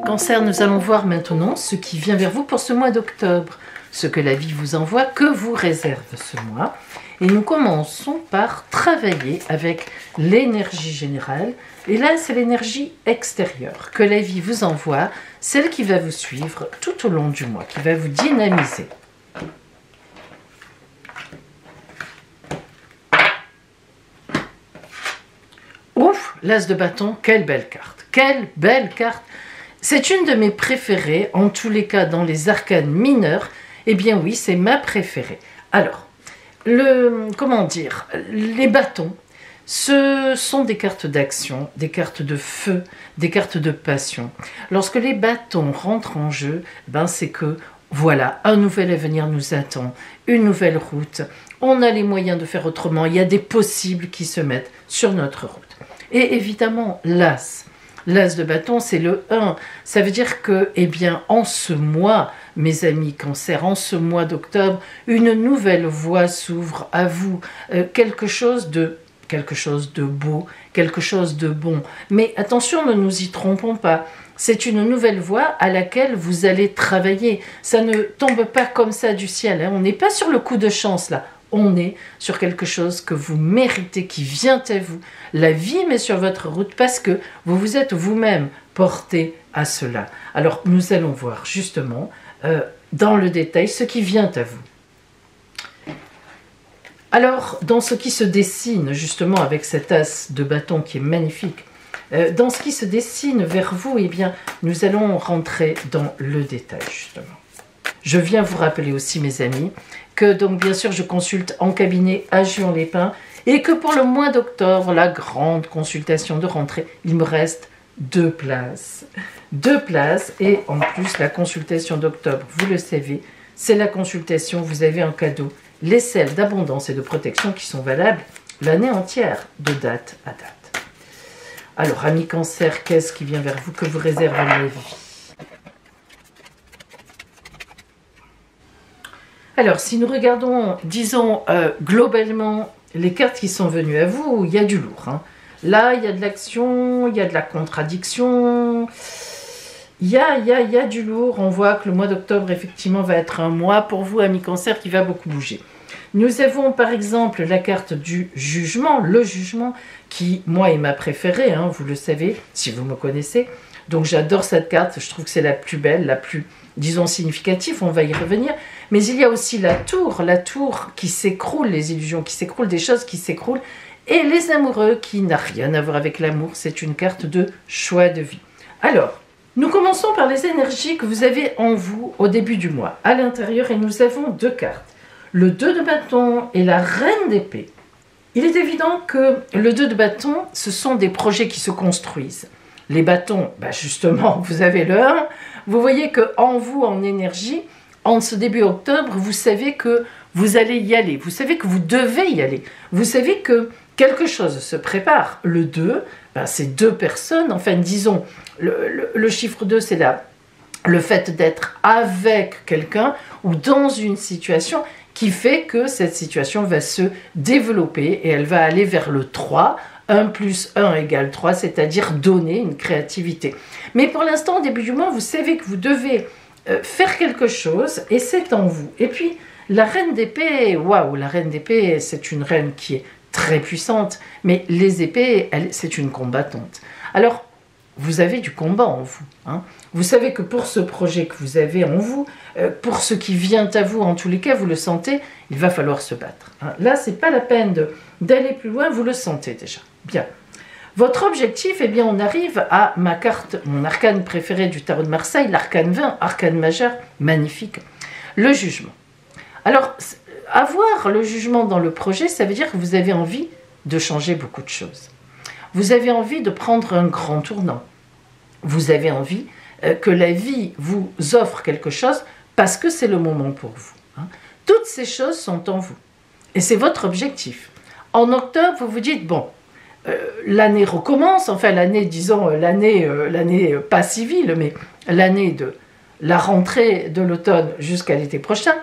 Cancer, nous allons voir maintenant ce qui vient vers vous pour ce mois d'octobre, ce que la vie vous envoie, que vous réserve ce mois. Et nous commençons par travailler avec l'énergie générale. Et là, c'est l'énergie extérieure que la vie vous envoie, celle qui va vous suivre tout au long du mois, qui va vous dynamiser. Ouf, l'as de bâton, quelle belle carte, quelle belle carte. C'est une de mes préférées, en tous les cas dans les arcanes mineurs. Eh bien oui, c'est ma préférée. Alors, les bâtons, ce sont des cartes d'action, des cartes de feu, des cartes de passion. Lorsque les bâtons rentrent en jeu, c'est que voilà, un nouvel avenir nous attend, une nouvelle route. On a les moyens de faire autrement, il y a des possibles qui se mettent sur notre route. Et évidemment, l'as de bâton, c'est le 1. Ça veut dire que, en ce mois, mes amis Cancer, en ce mois d'octobre, une nouvelle voie s'ouvre à vous. Quelque chose de beau, quelque chose de bon. Mais attention, ne nous y trompons pas. C'est une nouvelle voie à laquelle vous allez travailler. Ça ne tombe pas comme ça du ciel. On n'est pas sur le coup de chance là. On est sur quelque chose que vous méritez, qui vient à vous. La vie met sur votre route parce que vous vous êtes vous-même porté à cela. Alors, nous allons voir justement dans le détail ce qui vient à vous. Alors, dans ce qui se dessine justement avec cet as de bâton qui est magnifique, dans ce qui se dessine vers vous, nous allons rentrer dans le détail justement. Je viens vous rappeler aussi, mes amis, que donc bien sûr je consulte en cabinet à Juan-les-Pins et que pour le mois d'octobre, la grande consultation de rentrée, il me reste 2 places. 2 places et en plus la consultation d'octobre, vous le savez, c'est la consultation, vous avez un cadeau, les sels d'abondance et de protection qui sont valables l'année entière, de date à date. Alors, amis Cancer, qu'est-ce qui vient vers vous que vous réserve la vie? Alors, si nous regardons, disons, globalement, les cartes qui sont venues à vous, il y a du lourd. Là, il y a de l'action, il y a de la contradiction, il y a du lourd. On voit que le mois d'octobre, effectivement, va être un mois pour vous, amis Cancer, qui va beaucoup bouger. Nous avons, par exemple, la carte du jugement, le jugement, qui, moi, est ma préférée, vous le savez, si vous me connaissez. Donc, j'adore cette carte, je trouve que c'est la plus belle, la plus, disons, significative, on va y revenir. Mais il y a aussi la tour qui s'écroule, les illusions qui s'écroulent, des choses qui s'écroulent. Et les amoureux qui n'a rien à voir avec l'amour, c'est une carte de choix de vie. Alors, nous commençons par les énergies que vous avez en vous au début du mois, à l'intérieur, et nous avons 2 cartes. Le 2 de bâton et la reine d'épée. Il est évident que le 2 de bâton, ce sont des projets qui se construisent. Les bâtons, justement, vous avez le 1. Vous voyez qu'en vous, en énergie, en ce début octobre, vous savez que vous allez y aller. Vous savez que vous devez y aller. Vous savez que quelque chose se prépare. Le 2, c'est 2 personnes. Enfin, disons, le chiffre 2, c'est le fait d'être avec quelqu'un ou dans une situation qui fait que cette situation va se développer et elle va aller vers le 3. 1 plus 1 égale 3, c'est-à-dire donner une créativité. Mais pour l'instant, au début du mois, vous savez que vous devez faire quelque chose et c'est en vous. Et puis, la reine d'épée, waouh, la reine d'épée, c'est une reine qui est très puissante, mais les épées, c'est une combattante. Alors, vous avez du combat en vous. Vous savez que pour ce projet que vous avez en vous, pour ce qui vient à vous, en tous les cas, vous le sentez, il va falloir se battre. Là, ce n'est pas la peine d'aller plus loin, vous le sentez déjà. Bien. Votre objectif, on arrive à ma carte, mon arcane préféré du tarot de Marseille, l'arcane 20, arcane majeur, magnifique, le jugement. Alors, avoir le jugement dans le projet, ça veut dire que vous avez envie de changer beaucoup de choses. Vous avez envie de prendre un grand tournant. Vous avez envie que la vie vous offre quelque chose parce que c'est le moment pour vous. Toutes ces choses sont en vous. Et c'est votre objectif. En octobre, vous vous dites, bon, l'année recommence, enfin l'année, disons, l'année pas civile, mais l'année de la rentrée de l'automne jusqu'à l'été prochain.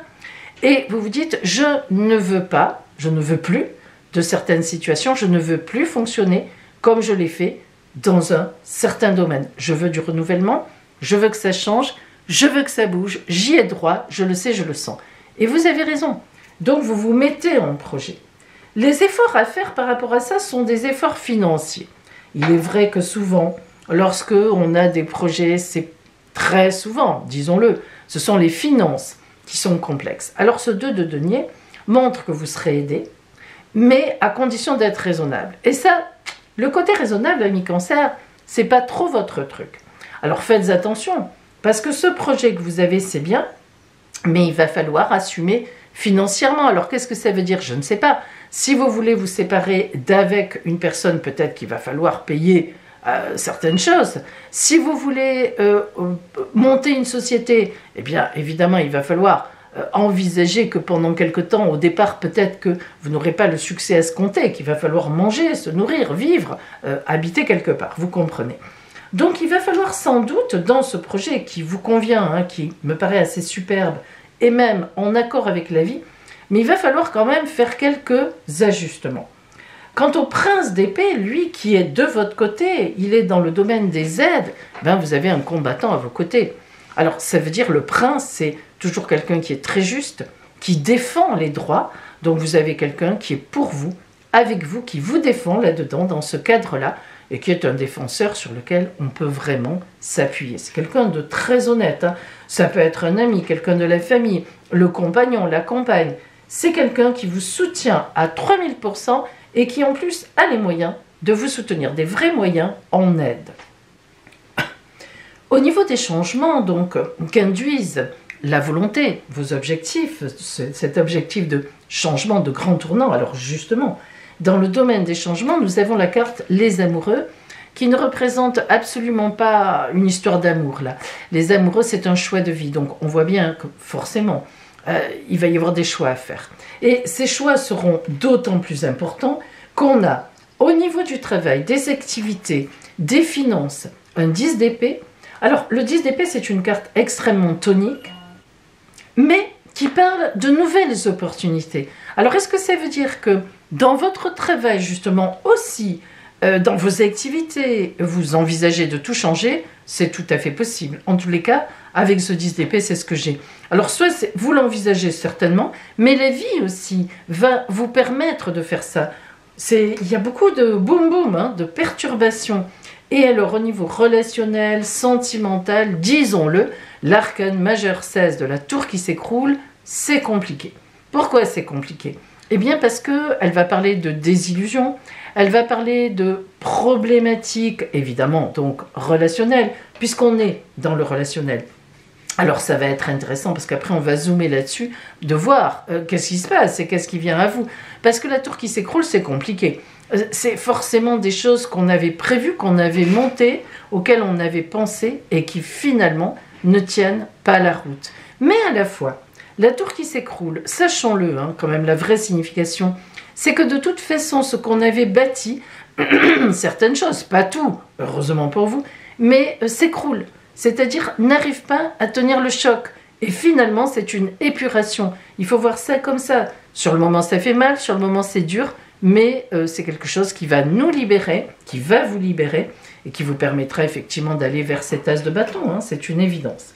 Et vous vous dites, je ne veux plus de certaines situations, je ne veux plus fonctionner comme je l'ai fait dans un certain domaine. Je veux du renouvellement, je veux que ça change, je veux que ça bouge, j'y ai droit, je le sais, je le sens. Et vous avez raison. Donc vous vous mettez en projet. Les efforts à faire par rapport à ça sont des efforts financiers. Il est vrai que souvent, lorsque on a des projets, c'est très souvent, disons-le, ce sont les finances qui sont complexes. Alors ce 2 de denier montre que vous serez aidé, mais à condition d'être raisonnable. Et ça, le côté raisonnable, ami Cancer, c'est pas trop votre truc. Alors faites attention, parce que ce projet que vous avez, c'est bien, mais il va falloir assumer financièrement. Alors qu'est-ce que ça veut dire? Je ne sais pas. Si vous voulez vous séparer d'avec une personne, peut-être qu'il va falloir payer certaines choses. Si vous voulez monter une société, eh bien évidemment il va falloir envisager que pendant quelque temps, au départ peut-être que vous n'aurez pas le succès escompté, qu'il va falloir manger, se nourrir, vivre, habiter quelque part, vous comprenez. Donc il va falloir sans doute dans ce projet qui vous convient, hein, qui me paraît assez superbe et même en accord avec la vie, mais il va falloir quand même faire quelques ajustements. Quant au prince d'épée, lui qui est de votre côté, il est dans le domaine des aides, ben vous avez un combattant à vos côtés. Alors ça veut dire le prince, c'est toujours quelqu'un qui est très juste, qui défend les droits, donc vous avez quelqu'un qui est pour vous, avec vous, qui vous défend là-dedans, dans ce cadre-là, et qui est un défenseur sur lequel on peut vraiment s'appuyer. C'est quelqu'un de très honnête, hein. Ça peut être un ami, quelqu'un de la famille, le compagnon, la compagne. C'est quelqu'un qui vous soutient à 3000% et qui en plus a les moyens de vous soutenir, des vrais moyens en aide. Au niveau des changements donc qu'induisent la volonté, vos objectifs, cet objectif de changement, de grand tournant, alors justement, dans le domaine des changements, nous avons la carte Les Amoureux, qui ne représente absolument pas une histoire d'amour là. Les amoureux, c'est un choix de vie, donc on voit bien que forcément, il va y avoir des choix à faire. Et ces choix seront d'autant plus importants qu'on a, au niveau du travail, des activités, des finances, un 10 d'épée. Alors, le 10 d'épée, c'est une carte extrêmement tonique, mais qui parle de nouvelles opportunités. Alors, est-ce que ça veut dire que dans votre travail, justement, aussi, dans vos activités, vous envisagez de tout changer? C'est tout à fait possible. En tous les cas, avec ce 10 d'épée, c'est ce que j'ai. Alors, soit vous l'envisagez certainement, mais la vie aussi va vous permettre de faire ça. Il y a beaucoup de boum-boum, hein, de perturbations. Et alors, au niveau relationnel, sentimental, disons-le, l'arcane majeur 16 de la tour qui s'écroule, c'est compliqué. Pourquoi c'est compliqué? Eh bien, parce qu'elle va parler de désillusion, elle va parler de problématiques, évidemment, donc relationnelles, puisqu'on est dans le relationnel. Alors ça va être intéressant parce qu'après on va zoomer là-dessus, de voir qu'est-ce qui se passe et qu'est-ce qui vient à vous. Parce que la tour qui s'écroule, c'est compliqué. C'est forcément des choses qu'on avait prévues, qu'on avait montées, auxquelles on avait pensé et qui finalement ne tiennent pas la route. Mais à la fois, la tour qui s'écroule, sachons-le, hein, quand même la vraie signification, c'est que de toute façon, ce qu'on avait bâti, certaines choses, pas tout, heureusement pour vous, mais s'écroule. C'est-à-dire n'arrive pas à tenir le choc. Et finalement, c'est une épuration. Il faut voir ça comme ça. Sur le moment, ça fait mal, sur le moment, c'est dur, mais c'est quelque chose qui va nous libérer, qui va vous libérer, et qui vous permettra effectivement d'aller vers cet as de bâton, hein, c'est une évidence.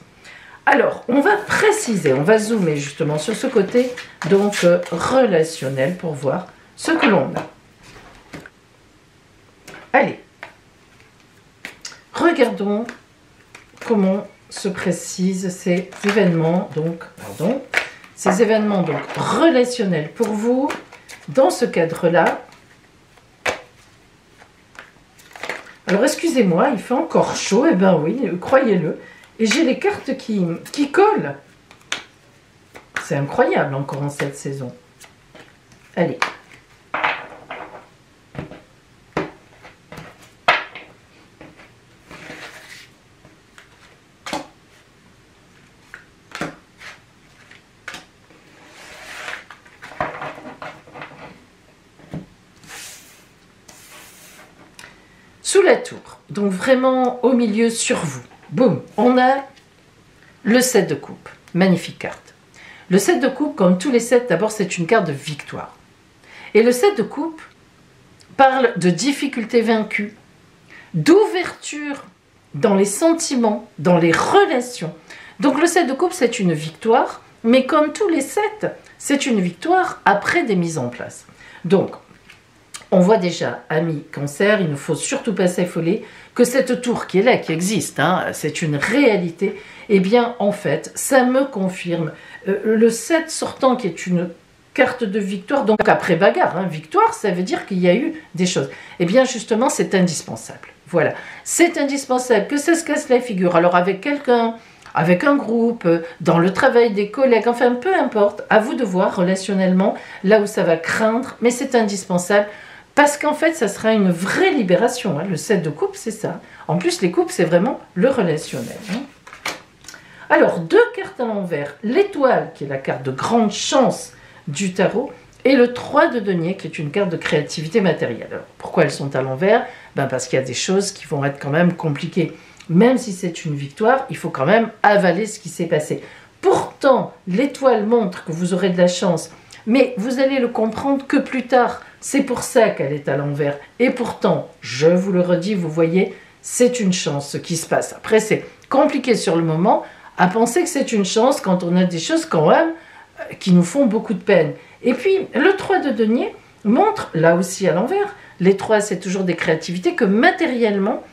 Alors, on va préciser, on va zoomer justement sur ce côté donc relationnel pour voir ce que l'on a. Allez, regardons comment se précisent ces événements, donc, ces événements donc relationnels pour vous dans ce cadre-là. Alors, excusez-moi, il fait encore chaud, eh bien oui, croyez-le. Et j'ai les cartes qui collent. C'est incroyable encore en cette saison. Allez. Sous la tour, donc vraiment au milieu sur vous. Boum, on a le 7 de coupe, magnifique carte. Le 7 de coupe, comme tous les 7, d'abord c'est une carte de victoire. Et le 7 de coupe parle de difficultés vaincues, d'ouverture dans les sentiments, dans les relations. Donc le 7 de coupe, c'est une victoire, mais comme tous les 7, c'est une victoire après des mises en place. Donc, on voit déjà, amis Cancer, il ne faut surtout pas s'affoler que cette tour qui est là, qui existe, hein, c'est une réalité, eh bien, en fait, ça me confirme. Le 7 sortant, qui est une carte de victoire, donc après bagarre, hein, victoire, ça veut dire qu'il y a eu des choses. Eh bien, justement, c'est indispensable. Voilà, c'est indispensable que ça se casse la figure. Alors, avec quelqu'un, avec un groupe, dans le travail des collègues, enfin, peu importe, à vous de voir relationnellement, là où ça va craindre, mais c'est indispensable. Parce qu'en fait, ça sera une vraie libération. Hein. Le 7 de coupe, c'est ça. En plus, les coupes, c'est vraiment le relationnel. Hein. Alors, 2 cartes à l'envers. L'étoile, qui est la carte de grande chance du tarot, et le 3 de denier, qui est une carte de créativité matérielle. Alors, pourquoi elles sont à l'envers? Parce qu'il y a des choses qui vont être quand même compliquées. Même si c'est une victoire, il faut quand même avaler ce qui s'est passé. Pourtant, l'étoile montre que vous aurez de la chance, mais vous allez le comprendre que plus tard. C'est pour ça qu'elle est à l'envers. Et pourtant, je vous le redis, vous voyez, c'est une chance ce qui se passe. Après, c'est compliqué sur le moment à penser que c'est une chance quand on a des choses quand même qui nous font beaucoup de peine. Et puis, le 3 de denier montre, là aussi à l'envers, les 3, c'est toujours des créativités, que matériellement,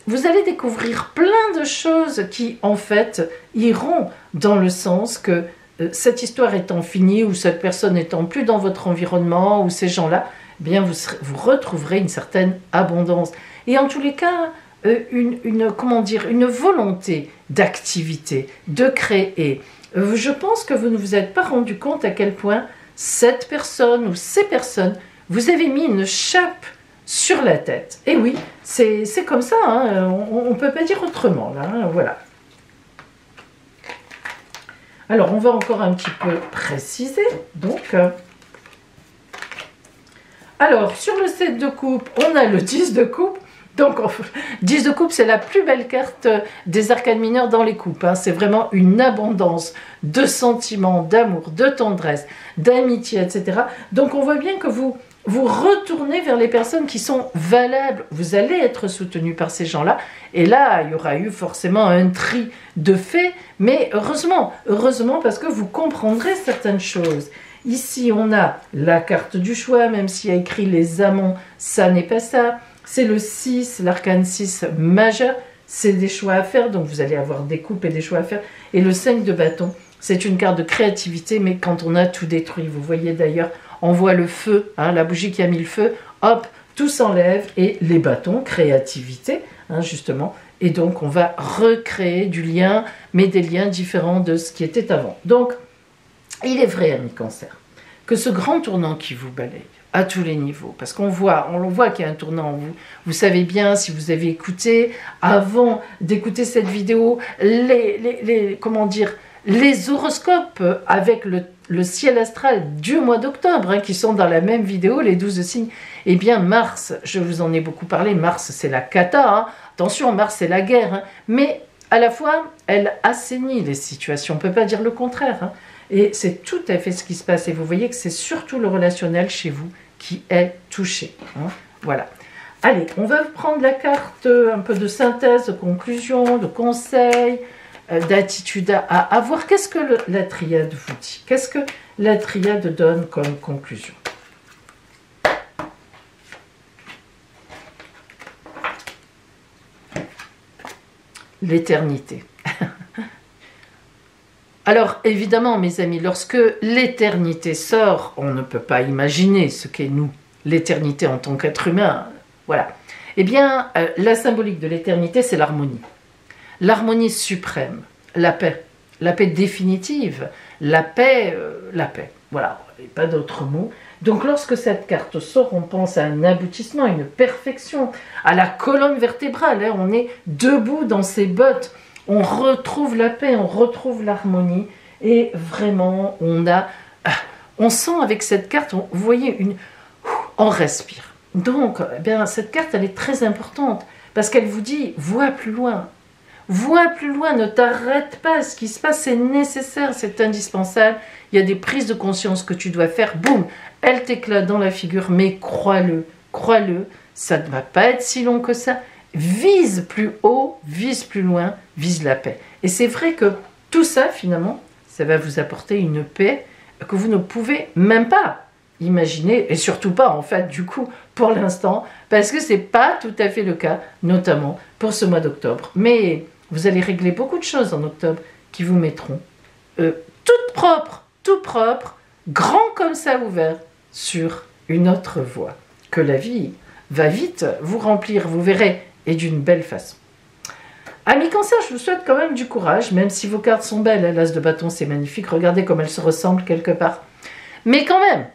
vous allez découvrir plein de choses qui, en fait, iront dans le sens que cette histoire étant finie, ou cette personne n'étant plus dans votre environnement, ou ces gens-là, eh bien vous retrouverez une certaine abondance. Et en tous les cas, une volonté d'activité, de créer. Je pense que vous ne vous êtes pas rendu compte à quel point cette personne ou ces personnes vous avez mis une chape sur la tête. Et oui, c'est comme ça, hein, on ne peut pas dire autrement, là, hein, voilà. Alors, on va encore un petit peu préciser. Donc, alors, sur le 7 de coupe, on a le 10 de coupe. Donc, 10 de coupe, c'est la plus belle carte des arcanes mineurs dans les coupes. Hein. C'est vraiment une abondance de sentiments, d'amour, de tendresse, d'amitié, etc. Donc, on voit bien que vous retournez vers les personnes qui sont valables. Vous allez être soutenu par ces gens-là. Et là, il y aura eu forcément un tri de faits. Mais heureusement parce que vous comprendrez certaines choses. Ici, on a la carte du choix, même s'il y a écrit les amants, ça n'est pas ça. C'est le 6, l'arcane 6 majeur. C'est des choix à faire, donc vous allez avoir des coupes et des choix à faire. Et le 5 de bâton, c'est une carte de créativité, mais quand on a tout détruit. Vous voyez d'ailleurs, on voit le feu, hein, la bougie qui a mis le feu, hop, tout s'enlève, et les bâtons, créativité, hein, justement, et donc on va recréer du lien, mais des liens différents de ce qui était avant. Donc, il est vrai, amis Cancer, que ce grand tournant qui vous balaye, à tous les niveaux, parce on le voit qu'il y a un tournant. Vous savez bien, si vous avez écouté, avant d'écouter cette vidéo, les horoscopes avec le ciel astral du mois d'octobre, hein, qui sont dans la même vidéo, les 12 signes. Eh bien, Mars, je vous en ai beaucoup parlé, Mars, c'est la cata, hein. Attention, Mars, c'est la guerre, hein. Mais à la fois, elle assainit les situations, on ne peut pas dire le contraire, hein. Et c'est tout à fait ce qui se passe. Et vous voyez que c'est surtout le relationnel chez vous qui est touché, hein. Voilà. Allez, on va prendre la carte un peu de synthèse, de conclusion, de conseil, d'attitude à avoir. Qu'est-ce que la triade vous dit? Qu'est-ce que la triade donne comme conclusion? L'éternité. Alors, évidemment, mes amis, lorsque l'éternité sort, on ne peut pas imaginer ce qu'est nous, l'éternité en tant qu'être humain. Voilà. Eh bien, la symbolique de l'éternité, c'est l'harmonie. L'harmonie suprême, la paix définitive, la paix, voilà, et pas d'autre mot. Donc lorsque cette carte sort, on pense à un aboutissement, à une perfection, à la colonne vertébrale, hein, on est debout dans ses bottes, on retrouve la paix, on retrouve l'harmonie, et vraiment, on sent avec cette carte, vous voyez, on respire. Donc, eh bien, cette carte, elle est très importante, parce qu'elle vous dit, vois plus loin, ne t'arrête pas, ce qui se passe, c'est nécessaire, c'est indispensable, il y a des prises de conscience que tu dois faire, boum, elle t'éclate dans la figure, mais crois-le, ça ne va pas être si long que ça, vise plus haut, vise plus loin, vise la paix. Et c'est vrai que tout ça, finalement, ça va vous apporter une paix que vous ne pouvez même pas imaginer, et surtout pas, en fait, du coup, pour l'instant, parce que c'est pas tout à fait le cas, notamment pour ce mois d'octobre. Mais vous allez régler beaucoup de choses en octobre qui vous mettront tout propre, grand comme ça ouvert, sur une autre voie. Que la vie va vite vous remplir, vous verrez, et d'une belle façon. Amis Cancer, je vous souhaite quand même du courage, même si vos cartes sont belles, l'as de bâton c'est magnifique, regardez comme elles se ressemblent quelque part. Mais quand même,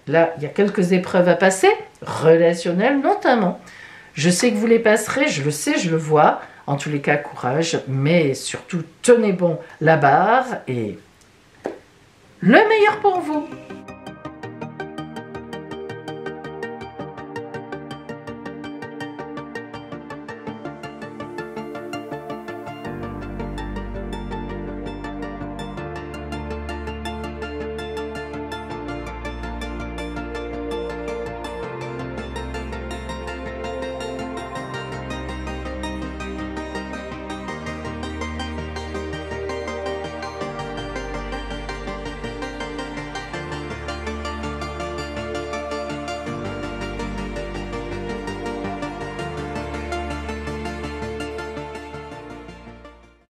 là il y a quelques épreuves à passer, relationnelles notamment. Je sais que vous les passerez, je le sais, je le vois, en tous les cas courage, mais surtout tenez bon la barre et le meilleur pour vous.